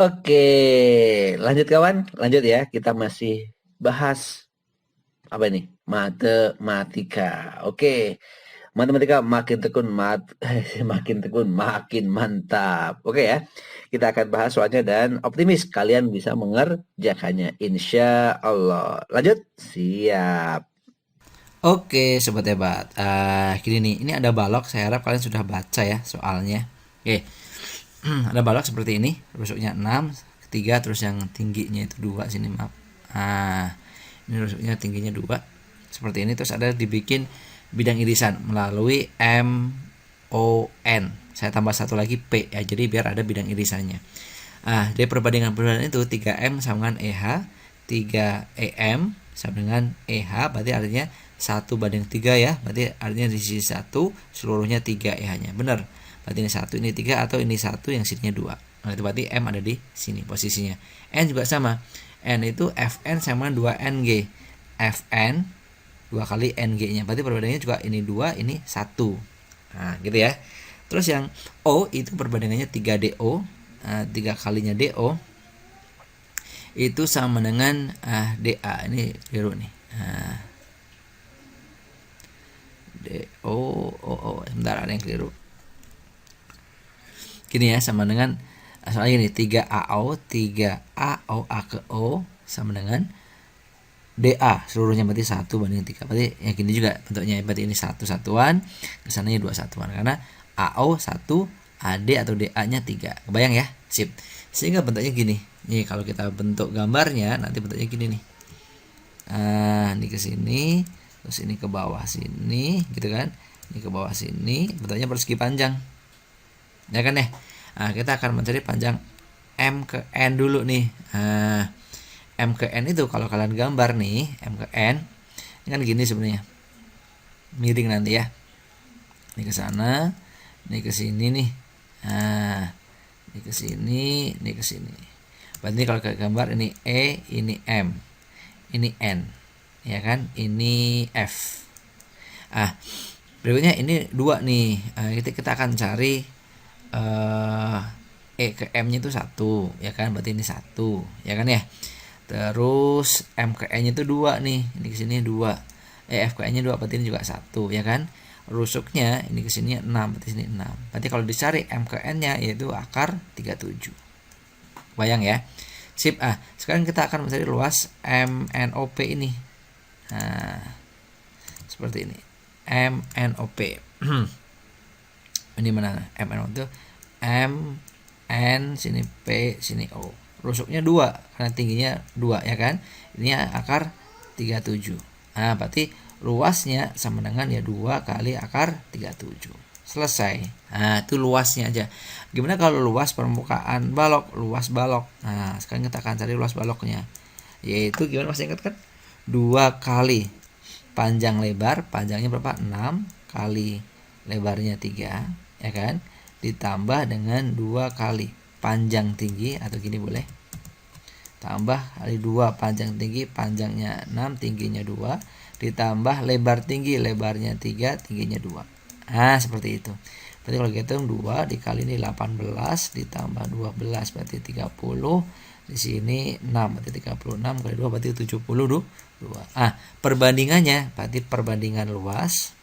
Oke, lanjut kawan, lanjut ya. Kita masih bahas apa ini? Matematika. Oke, matematika makin tekun, makin tekun, makin mantap. Oke ya, kita akan bahas soalnya dan optimis kalian bisa mengerjakannya. Insya Allah. Lanjut, siap. Oke, sobat hebat. Gini nih, ini ada balok. Saya harap kalian sudah baca ya soalnya. Oke, ada balok seperti ini. Rusuknya 6, 3, terus yang tingginya itu 2 sini maaf. Ini rusuknya tingginya 2. Seperti ini terus ada dibikin bidang irisan melalui MON. Saya tambah satu lagi P ya. Jadi biar ada bidang irisannya. Dari perbandingan-perbandingan itu 3M sama dengan EH, 3EM sama dengan EH, berarti artinya 1:3 ya. Berarti artinya di sisi 1 seluruhnya 3 EH-nya. Benar. Berarti ini 1, ini 3 atau ini 1 yang sininya 2. Nah, itu berarti M ada di sini posisinya. N juga sama. N itu Fn sama 2NG. Fn 2 kali NG-nya. Berarti perbandingannya juga ini 2, ini 1. Nah, gitu ya. Terus yang O itu perbandingannya 3DO. 3 kalinya DO itu sama dengan DA. Ini keliru nih. DO sebentar, ada yang keliru. Gini ya, sama dengan soalnya ini 3AO, 3AO A ke O sama dengan DA seluruhnya, berarti 1:3. Berarti yang gini juga bentuknya, berarti ini 1 satuan, kesananya 2 satuan karena AO 1, AD atau DA-nya 3. Kebayang ya? Sip. Sehingga bentuknya gini. Nih kalau kita bentuk gambarnya nanti bentuknya gini nih. Ini ke sini, terus ini ke bawah sini, gitu kan? Ini ke bawah sini, bentuknya persegi panjang. Ya kan ya? Kita akan mencari panjang M ke N dulu nih. M ke N itu kalau kalian gambar nih, M ke N ini kan gini sebenarnya. Miring nanti ya. Ini ke sana, ini ke sini nih. Ini ke sini, ini ke sini. Berarti kalau kayak gambar ini E, ini M, ini N, ya kan? Ini F. Berikutnya ini 2 nih. Kita akan cari E ke M-nya itu 1, ya kan? Berarti ini 1, ya kan ya? Terus M ke N-nya itu 2 nih. Ini ke sini 2. F ke N-nya 2, berarti ini juga 1, ya kan? Rusuknya ini ke sini 6, berarti sini 6. Berarti kalau dicari M ke N-nya yaitu akar 37. Bayang ya. Sip. Sekarang kita akan mencari luas MNOP ini. Seperti ini. MNOP. Ini mana? MNOP itu M N sini P sini O. Rusuknya 2 karena tingginya 2, ya kan? Ini akar 37. Berarti luasnya sama dengan ya 2 kali akar 37. Selesai. Itu luasnya aja. Gimana kalau luas permukaan balok, luas balok? Sekarang kita akan cari luas baloknya. Yaitu gimana, masih ingat kan? 2 kali panjang lebar, panjangnya berapa? 6 kali lebarnya 3, ya kan? Ditambah dengan 2 kali panjang tinggi, atau gini boleh. Tambah kali 2 panjang tinggi, panjangnya 6, tingginya 2, ditambah lebar tinggi, lebarnya 3, tingginya 2. Seperti itu. Berarti kalau kita hitung 2 dikali ini 18 ditambah 12 berarti 30. Di sini 6 berarti 36 kali 2 berarti 72. Perbandingannya berarti perbandingan luas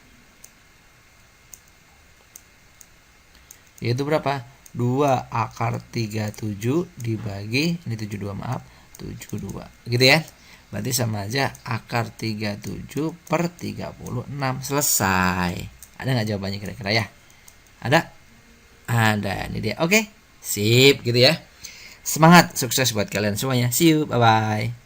yaitu berapa? 2 akar 37 dibagi ini 72, maaf, 72. Gitu ya. Berarti sama aja akar 37 per 36. Selesai. Ada nggak jawabannya kira-kira ya? Ada? Ada. Ini dia. Oke. Sip gitu ya. Semangat, sukses buat kalian semuanya. See you. Bye-bye.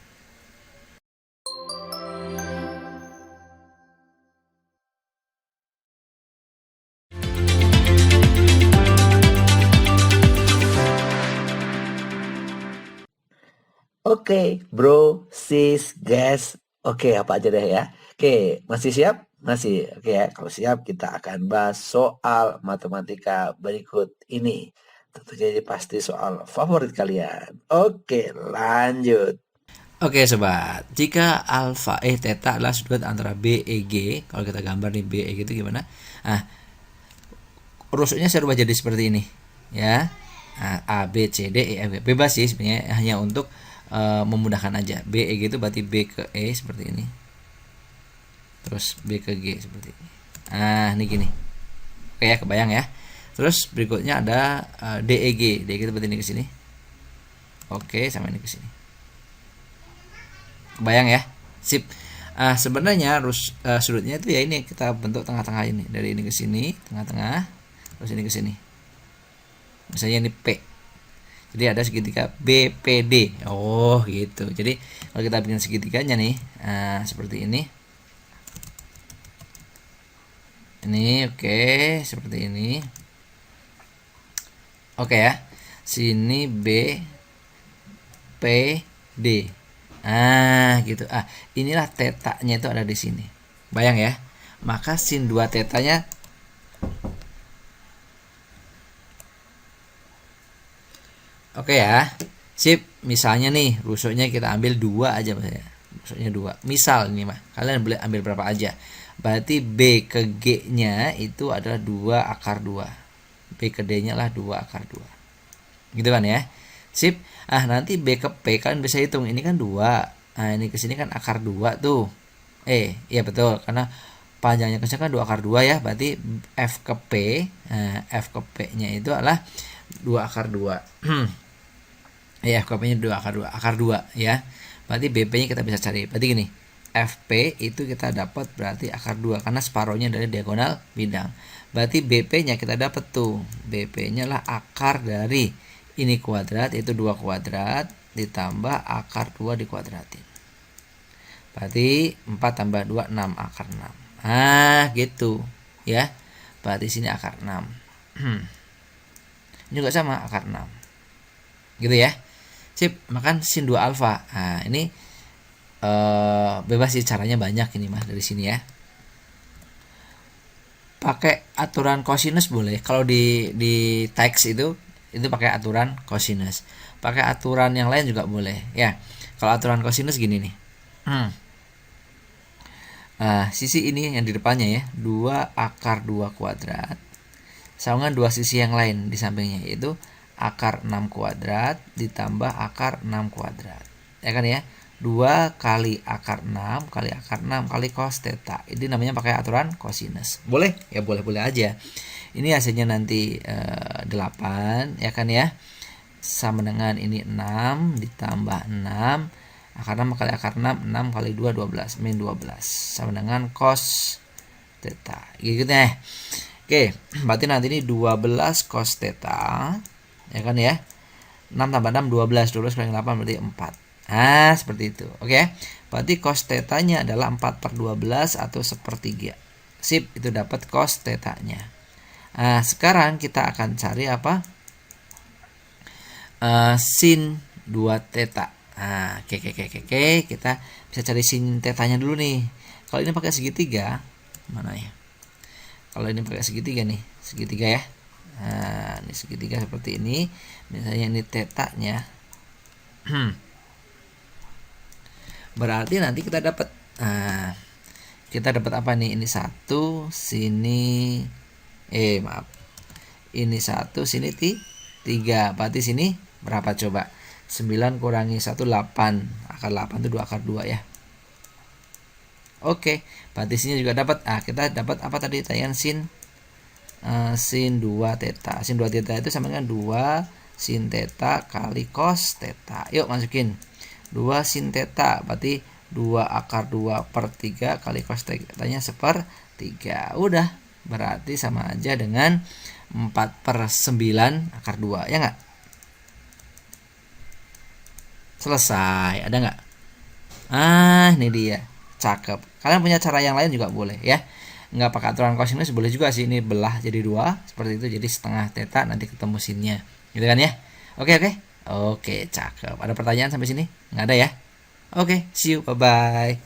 Oke, bro, sis, guys. Oke, apa aja deh ya. Oke, masih siap? Masih. Oke ya, kalau siap kita akan bahas soal matematika berikut ini. Tentunya ini pasti soal favorit kalian. Oke, lanjut. Oke sobat, jika alfa theta adalah sudut antara BEG, kalau kita gambar nih BEG itu gimana? Rusuknya saya rubah jadi seperti ini, ya. A, B, C, D, E, F, G. Bebas sih sebenarnya, hanya untuk memudahkan aja. B, E, G itu berarti B ke E seperti ini. Terus B ke G seperti ini. Nah, ini gini. Oke ya, kebayang ya. Terus berikutnya ada D, E, G. D, E, G itu berarti ini ke sini. Oke, sama ini ke sini. Kebayang ya? Sip. Sebenarnya sudutnya itu ya ini, kita bentuk tengah-tengah ini. Dari ini ke sini, tengah-tengah. Terus ini ke sini. Misalnya ini P. Jadi ada segitiga BPD. Oh, gitu. Jadi kalau kita bikin segitiganya nih, seperti ini. Ini oke, seperti ini. Oke ya. Sini B P D. Gitu. Inilah tetanya itu ada di sini. Bayang ya. Maka sin 2 tetanya oke ya. Sip. Misalnya nih, rusuknya kita ambil 2 aja misalnya. Rusuknya 2. Misal ini mah. Kalian boleh ambil berapa aja. Berarti B ke G-nya itu adalah 2 akar 2. B ke D-nya lah 2 akar 2. Gitu kan ya. Sip. Nanti B ke P kan bisa hitung. Ini kan 2. Ini ke sini kan akar 2 tuh. Iya betul. Karena panjangnya ke sini kan 2 akar 2 ya. Berarti F ke P. F ke P-nya itu adalah 2 akar 2. F ke P-nya 2 akar 2. Akar 2 ya. Berarti BP-nya kita bisa cari. Berarti gini. FP itu kita dapat berarti akar 2. Karena separohnya dari diagonal bidang. Berarti BP-nya kita dapat tuh. BP-nya lah akar dari ini kuadrat, itu 2 kuadrat ditambah akar 2 dikuadratin. Berarti 4 tambah 2 6 akar 6. Gitu ya. Berarti sini akar 6. Ini juga sama akar 6. Gitu ya. Sip, makan sin 2 alfa. Ini bebas sih, caranya banyak ini mah dari sini ya. Pakai aturan cosinus boleh. Kalau di teks itu pakai aturan cosinus. Pakai aturan yang lain juga boleh ya. Kalau aturan cosinus gini nih. Sisi ini yang di depannya ya, 2 akar 2 kuadrat sama dengan 2 sisi yang lain di sampingnya, yaitu akar 6 kuadrat ditambah akar 6 kuadrat. Ya kan ya? 2 kali akar 6 kali akar 6 kali cos theta. Ini namanya pakai aturan cosinus. Boleh? Ya boleh-boleh aja. Ini hasilnya nanti 8 ya kan ya. Sama dengan ini 6 ditambah 6 akar 6 kali akar 6, 6 kali 2 12 min 12 sama dengan cos theta. Gitu deh. Oke, berarti nanti ini 12 cos theta ya kan ya. 6 tambah 6 12, 12 kali 8 berarti 4. Seperti itu. Oke. Berarti cos theta-nya adalah 4 per 12 atau 1/3. Sip, itu dapat cos theta-nya. Sekarang kita akan cari apa? Sin 2 theta. Oke. Kita bisa cari sin theta-nya dulu nih. Kalau ini pakai segitiga, mana ya? Kalau ini pakai segitiga nih, segitiga ya. Ini segitiga seperti ini. Misalnya ini theta-nya. Berarti nanti kita dapat apa nih? Ini 1, sini maaf. Ini 1, sini 3. Berarti sini berapa coba? 9 kurangi 1 8. Akar 8 itu 2 akar 2 ya. Oke, berarti sini juga dapat. Kita dapat apa tadi? Tayangan sin 2 theta. Sin 2 theta itu sama dengan 2 sin theta kali cos theta. Yuk masukin. 2 sin theta berarti 2 akar 2 per 3 kali cos theta-nya 1/3. Udah, berarti sama aja dengan 4/9 akar 2. Ya nggak? Selesai. Ada nggak? Ini dia. Cakep. Kalian punya cara yang lain juga boleh ya. Nggak pakai aturan cosinus boleh juga sih. Ini belah jadi 2 seperti itu, jadi setengah theta, nanti ketemu sinnya. Gitu kan ya? Oke. Oke, cakep. Ada pertanyaan sampai sini? Nggak ada ya? Oke, see you. Bye-bye.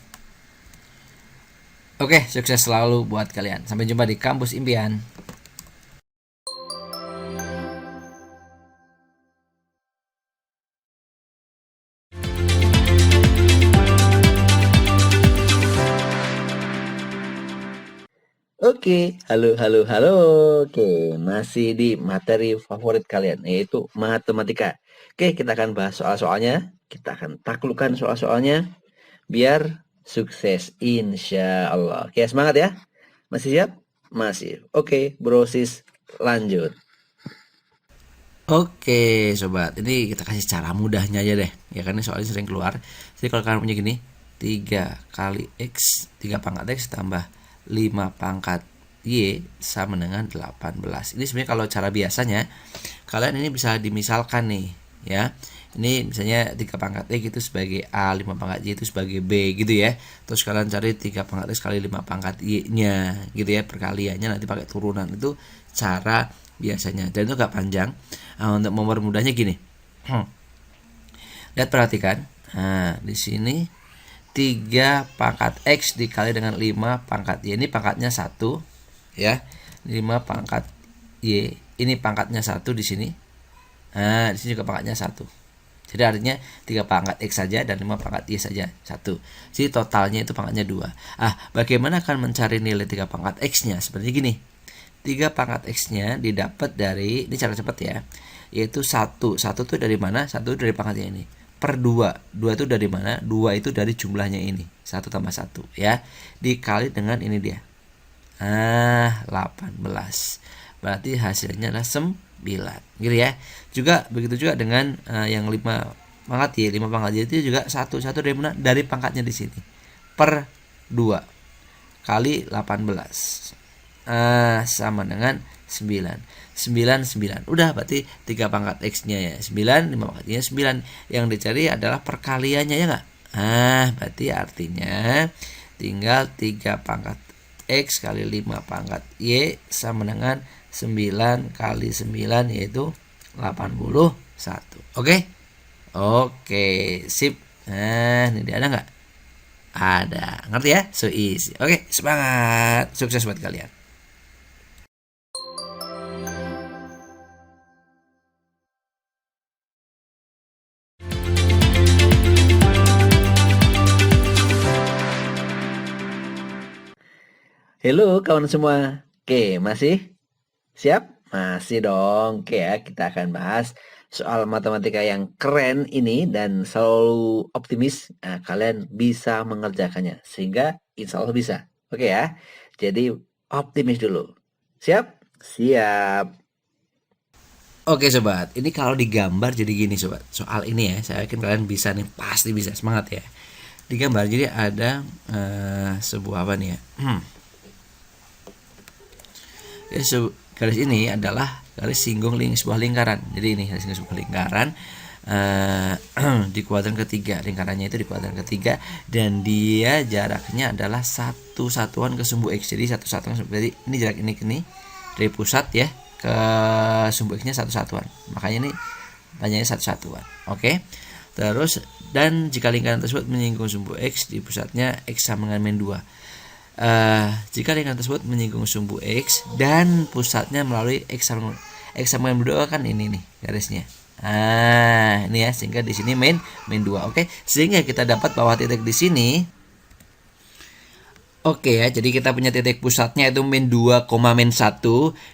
Oke, sukses selalu buat kalian. Sampai jumpa di kampus impian. Oke. Oke, halo, halo, halo. Oke, masih di materi favorit kalian, yaitu matematika. Oke, kita akan bahas soal-soalnya. Kita akan taklukkan soal-soalnya biar sukses, insya Allah. Oke, semangat ya. Masih siap? Masih. Oke, brosis lanjut. Oke, sobat. Ini kita kasih cara mudahnya aja deh. Ya kan ini soalnya sering keluar. Jadi kalau kalian punya gini, 3 kali X, 3 pangkat X tambah 5 pangkat Y sama dengan 18. Ini sebenarnya kalau cara biasanya, kalian ini bisa dimisalkan nih, ya. Ini misalnya 3 pangkat X itu sebagai A, 5 pangkat Y itu sebagai B gitu ya. Terus kalian cari 3 pangkat X kali 5 pangkat Y-nya gitu ya. Perkaliannya nanti pakai turunan. Itu cara biasanya. Dan itu gak panjang. Untuk mempermudahnya gini. Lihat, perhatikan. Nah, di sini 3 pangkat X dikali dengan 5 pangkat Y. Ini pangkatnya 1 ya. 5 pangkat Y. Ini pangkatnya 1 di sini. Nah, di sini juga pangkatnya 1. Jadi artinya 3 pangkat X saja dan 5 pangkat Y saja 1. Jadi totalnya itu pangkatnya 2. Bagaimana akan mencari nilai 3 pangkat X-nya? Seperti gini. 3 pangkat X-nya didapat dari, ini cara cepat ya, yaitu 1. 1 itu dari mana? 1 dari pangkatnya ini. Per 2. 2 itu dari mana? 2 itu dari jumlahnya ini. 1 tambah 1 ya. Dikali dengan ini dia. 18. Berarti hasilnya adalah 9. Gitu ya. Juga begitu juga dengan yang 5 pangkat Y. 5 pangkat Y itu juga 1. 1 dari mana? Dari pangkatnya di sini. Per 2 kali 18. Sama dengan 9. 9. Udah, berarti 3 pangkat X-nya ya 9, 5 pangkat Y-nya 9. Yang dicari adalah perkaliannya ya enggak? Berarti artinya tinggal 3 pangkat X kali 5 pangkat Y sama dengan 9 kali 9 yaitu 81. Oke? Oke, sip. Nah, ini dia, ada enggak? Ada. Ngerti ya? So easy. Oke, semangat. Sukses buat kalian. Halo kawan semua. Oke, masih siap? Masih dong. Oke ya, kita akan bahas soal matematika yang keren ini dan selalu optimis. Nah, kalian bisa mengerjakannya sehingga insya Allah bisa. Oke ya. Jadi optimis dulu. Siap? Siap. Oke sobat, ini kalau digambar jadi gini sobat. Soal ini ya, saya yakin kalian bisa nih, pasti bisa, semangat ya. Digambar jadi ada sebuah apa nih ya? Garis ini adalah garis singgung sebuah lingkaran. Jadi ini garis singgung sebuah lingkaran di kuadran ketiga. Lingkarannya itu di kuadran ketiga dan dia jaraknya adalah 1 satuan ke sumbu X. Jadi 1 satuan, berarti ini jarak ini dari pusat ya ke sumbu X-nya 1 satuan. Makanya ini panjangnya 1 satuan. Oke. Terus dan jika lingkaran tersebut menyinggung sumbu X di pusatnya X sama dengan min 2. Jika lingkaran tersebut menyinggung sumbu X dan pusatnya melalui X sama min 2 kan ini nih garisnya. Ini ya, sehingga di sini min 2. Oke. Sehingga kita dapat bahwa titik di sini. Oke ya, jadi kita punya titik pusatnya itu min 2, min 1.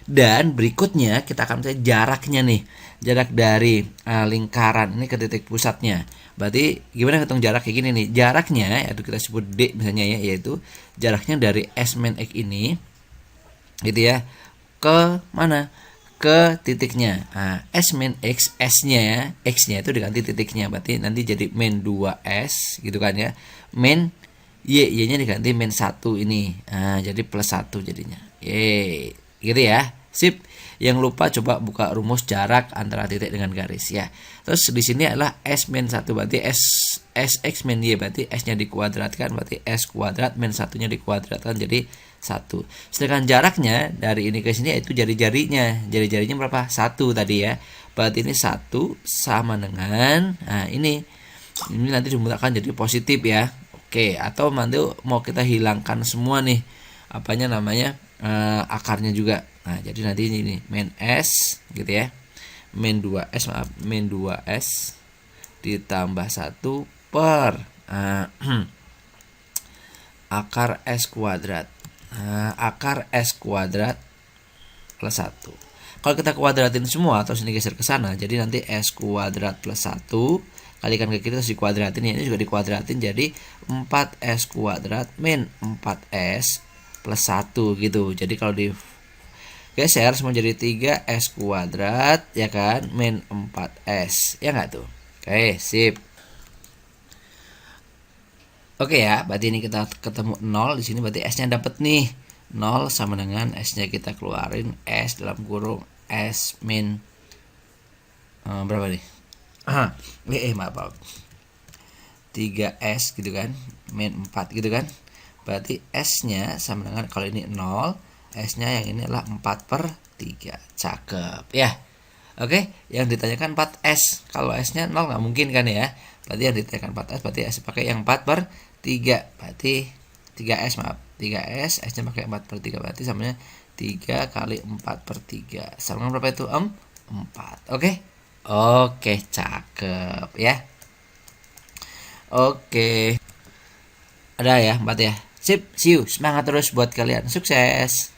Dan berikutnya kita akan mencari jaraknya nih. Jarak dari lingkaran ini ke titik pusatnya. Berarti gimana hitung jarak kayak gini nih? Jaraknya yaitu kita sebut D misalnya ya, yaitu jaraknya dari S min X ini gitu ya, ke mana? Ke titiknya. S min X, S-nya ya, X-nya itu diganti titiknya. Berarti nanti jadi min 2S gitu kan ya. Min Y-nya diganti min 1 ini. Jadi plus 1 jadinya. Gitu ya. Sip. Yang lupa coba buka rumus jarak antara titik dengan garis ya. Terus di sini adalah S min 1, berarti X min Y, berarti S-nya dikuadratkan, berarti S kuadrat min 1-nya dikuadratkan jadi 1. Sedangkan jaraknya dari ini ke sini yaitu jari-jarinya. Jari-jarinya berapa? 1 tadi ya. Berarti ini 1 sama dengan ini nanti dimutakan jadi positif ya. Oke, atau nanti mau kita hilangkan semua nih apanya namanya akarnya juga. Jadi nanti ini min S gitu ya. Min 2S ditambah 1 per akar S kuadrat. akar S kuadrat plus 1. Kalau kita kuadratin semua, terus ini geser ke sana, jadi nanti S kuadrat plus 1 kalikan ke kiri terus dikuadratin, ya ini juga dikuadratin, jadi 4S kuadrat min 4S plus 1 gitu. Jadi kalau digeser semua jadi 3S kuadrat, ya kan, min 4S, ya nggak tuh? Oke, sip. Oke ya, berarti ini kita ketemu 0 di sini, berarti S-nya dapat nih. 0 sama dengan S-nya kita keluarin, S dalam kurung S min berapa nih? Maaf. 3S gitu kan, min 4 gitu kan. Berarti S-nya sama dengan, kalau ini 0, S-nya yang ini adalah 4/3. Cakep ya. Oke, yang ditanyakan 4S. Kalau S-nya 0 nggak mungkin kan ya. Berarti yang ditanyakan 4S, berarti S pakai yang 4/3. Berarti 3S, maaf. 3S, S-nya pakai 4/3. Berarti samanya 3 kali 4/3. Sama dengan berapa itu? 4. Oke. Oke, cakep ya. Oke. Ada ya, 4 ya. Sip, see you. Semangat terus buat kalian. Sukses.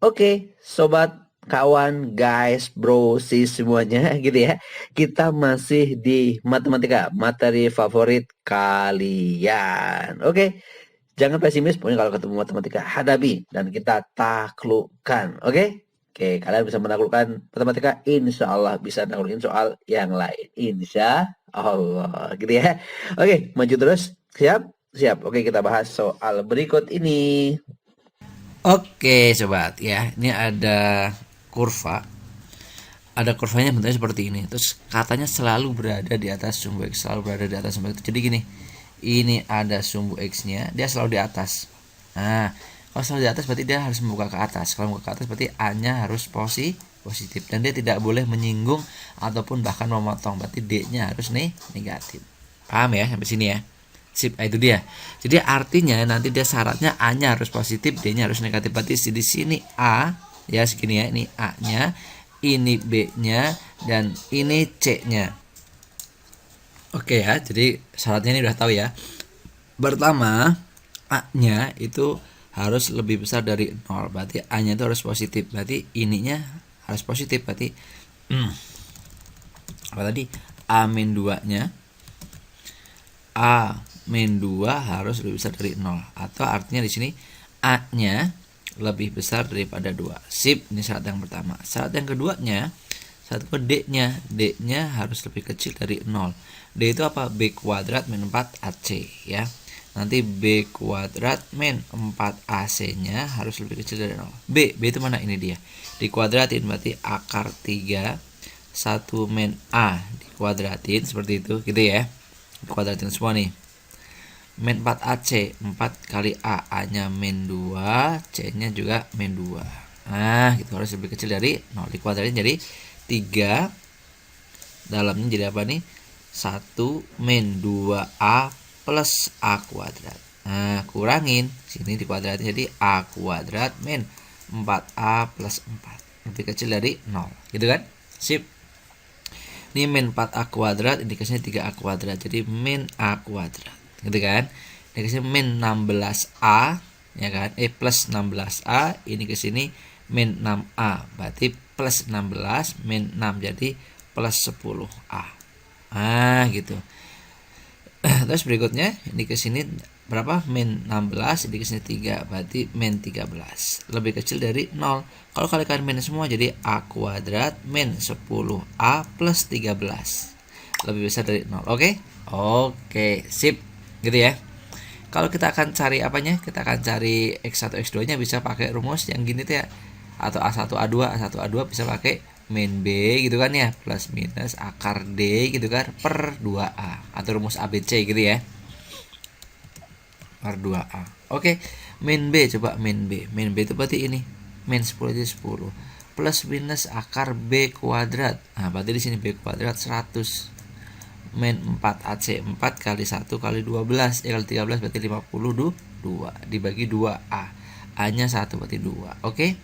Oke, sobat, kawan, guys, bro, sis semuanya gitu ya. Kita masih di matematika, materi favorit kalian. Oke, jangan pesimis, pokoknya kalau ketemu matematika hadapi dan kita taklukkan. Oke? Oke, kalian bisa menaklukkan matematika, insya Allah bisa naklukin soal yang lain. Insya Allah, gitu ya. Oke, maju terus. Siap? Siap. Oke, kita bahas soal berikut ini. Oke, sobat ya. Ini ada kurva. Ada kurvanya bentuknya seperti ini. Terus katanya selalu berada di atas sumbu X, selalu berada di atas sumbu X. Jadi gini, ini ada sumbu X-nya, dia selalu di atas. Nah, kalau selalu di atas berarti dia harus membuka ke atas. Kalau membuka ke atas berarti A-nya harus positif, dan dia tidak boleh menyinggung ataupun bahkan memotong. Berarti D-nya harus negatif. Paham ya sampai sini ya? Sip, itu dia. Jadi artinya nanti dia syaratnya A-nya harus positif, D-nya harus negatif. Berarti di sini A ya segini ya, ini A-nya, ini B-nya, dan ini C-nya. Oke ya, jadi syaratnya ini udah tahu ya. Pertama, A-nya itu harus lebih besar dari 0. Berarti A-nya itu harus positif. Berarti ininya harus positif. Berarti apa tadi? A-2-nya, A-2 harus lebih besar dari 0. Atau artinya di sini A-nya lebih besar daripada 2. Sip, ini syarat yang pertama. Syarat yang keduanya, syarat kedua D-nya. D-nya harus lebih kecil dari 0. D itu apa? B kuadrat min 4AC ya. Nanti B kuadrat min 4AC-nya harus lebih kecil dari 0. B itu mana? Ini dia. Dikuadratin berarti akar 3 1 min A dikuadratin seperti itu gitu ya. Dikuadratin semua nih. Min 4AC, 4 kali A, A-nya min 2, C-nya juga min 2. Nah, gitu harus lebih kecil dari 0. Dikuadratin jadi 3. Dalamnya jadi apa nih? 1 min 2A plus A kuadrat. Nah, kurangin. Sini dikuadratin jadi A kuadrat min 4A plus 4. Lebih kecil dari 0. Gitu kan? Sip. Ini min 4A kuadrat, indikasinya 3A kuadrat. Jadi min A kuadrat. Gitu kan? Indikasinya min 16A, ya kan? Plus 16A, ini ke sini min 6A. Berarti plus 16 min 6 jadi plus 10A. Nah, gitu. Terus berikutnya ini ke sini berapa? Min 16, ini ke sini 3, berarti min 13. Lebih kecil dari 0. Kalau kalikan min semua jadi A kuadrat min 10A plus 13. Lebih besar dari 0. Oke? Oke, sip. Gitu ya. Kalau kita akan cari apanya? Kita akan cari X1 X2-nya bisa pakai rumus yang gini tuh ya. Atau A1 A2, A1 A2 bisa pakai min B gitu kan ya, plus minus akar D gitu kan per 2A, atau rumus ABC gitu ya, per 2A. Oke, min B, coba min B itu berarti ini min 10 jadi 10 plus minus akar B kuadrat. Nah, berarti di sini B kuadrat 100 min 4AC, 4 kali 1 kali 12 kali 13 berarti 52 dibagi 2A. A-nya 1 berarti 2. Oke.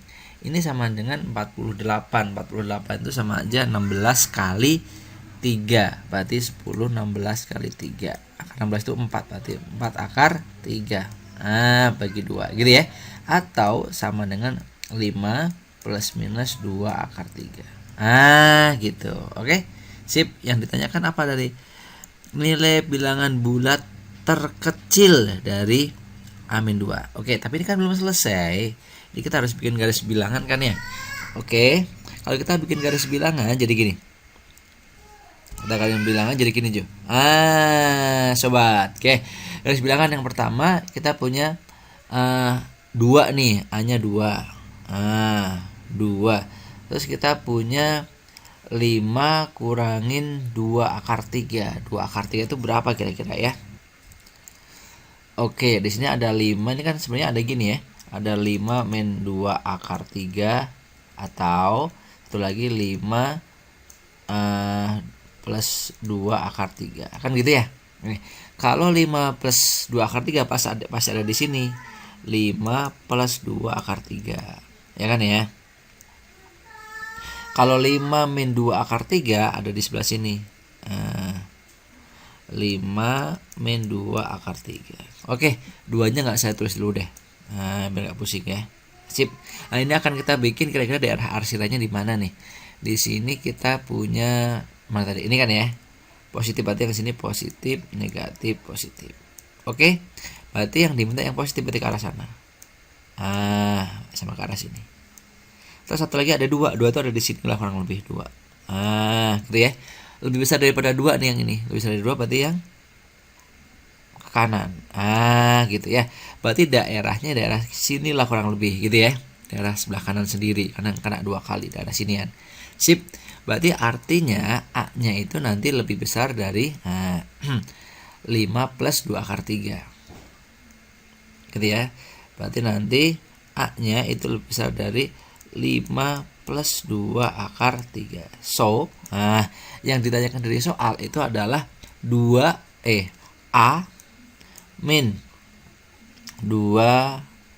Ini sama dengan 48. 48 itu sama aja 16 kali 3. Berarti 10 16 kali 3. Akar 16 itu 4, berarti 4 akar 3. Nah, bagi 2 gitu ya. Atau sama dengan 5 plus minus 2 akar 3. Nah, gitu. Oke. Sip, yang ditanyakan apa tadi? Nilai bilangan bulat terkecil dari A-2. Oke, tapi ini kan belum selesai. Jadi kita harus bikin garis bilangan kan ya. Oke, kalau kita bikin garis bilangan jadi gini. Kita kalian bilangan jadi gini Jo. Sobat. Oke, garis bilangan yang pertama kita punya 2 nih, A-nya 2. 2. Terus kita punya 5 kurangin 2 akar 3. 2 akar 3 itu berapa kira-kira ya? Oke, di sini ada 5. Ini kan sebenarnya ada gini ya. Ada 5 min 2 akar 3 atau satu lagi 5 plus 2 akar 3. Kan gitu ya. Nih, kalau 5 plus 2 akar 3 pasti ada di sini. 5 plus 2 akar 3. Ya kan ya? Kalau 5 min 2 akar 3 ada di sebelah sini. 5 min 2 akar 3. Oke, 2-nya nggak saya tulis dulu deh. Biar nggak pusing ya. Sip. Nah, ini akan kita bikin kira-kira daerah arsilanya di mana nih? Di sini kita punya mana tadi? Ini kan ya. Positif berarti yang sini positif, negatif, positif. Oke. Berarti yang diminta yang positif berarti ke arah sana. Sama ke arah sini. Terus satu lagi ada 2. 2 itu ada di sini lah kurang lebih 2. Gitu ya. Lebih besar daripada 2 nih yang ini. Lebih besar dari 2 berarti yang ke kanan. Gitu ya. Berarti daerahnya daerah sini lah kurang lebih gitu ya. Daerah sebelah kanan sendiri karena kena 2 kali daerah sinian. Sip. Berarti artinya A-nya itu nanti lebih besar dari 5 plus 2 akar 3. Gitu ya. Berarti nanti A-nya itu lebih besar dari 5 plus 2 akar 3. So, yang ditanyakan dari soal itu adalah A min 2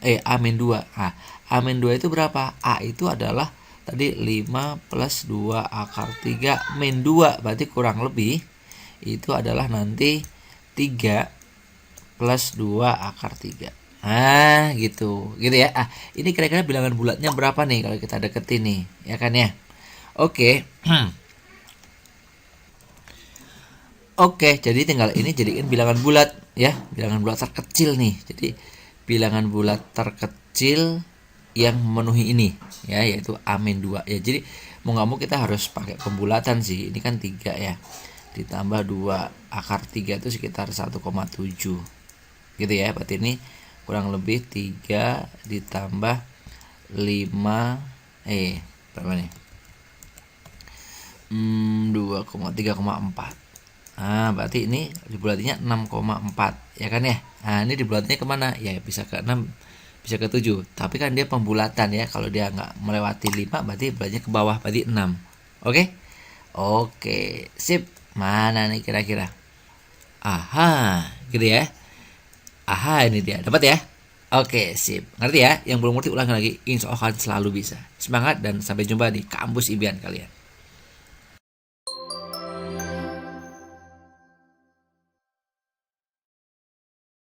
A min 2. A min 2 itu berapa? A itu adalah tadi 5 plus 2 akar 3 min 2. Berarti kurang lebih itu adalah nanti 3 plus 2 akar 3. Gitu ya. Ini kira-kira bilangan bulatnya berapa nih kalau kita deketin nih, ya kan ya? Oke. Oke, jadi tinggal ini jadiin bilangan bulat ya, bilangan bulat terkecil nih. Jadi bilangan bulat terkecil yang memenuhi ini ya, yaitu A-2 ya. Jadi mau nggak mau kita harus pakai pembulatan sih. Ini kan 3 ya. Ditambah 2 akar 3 itu sekitar 1,7. Gitu ya. Berarti ini kurang lebih 3 ditambah 5 berapa nih? 3,4. Berarti ini dibulatinya 6,4 ya kan ya. Ini dibulatinya kemana? Ya bisa ke 6, bisa ke 7. Tapi kan dia pembulatan ya. Kalau dia nggak melewati 5 berarti bulatnya ke bawah, berarti 6. Oke, sip. Mana nih kira-kira? Gitu ya. Ini dia. Dapat ya? Oke, sip. Ngerti ya? Yang belum ngerti ulangi lagi. Insya Allah akan selalu bisa. Semangat dan sampai jumpa di kampus impian kalian.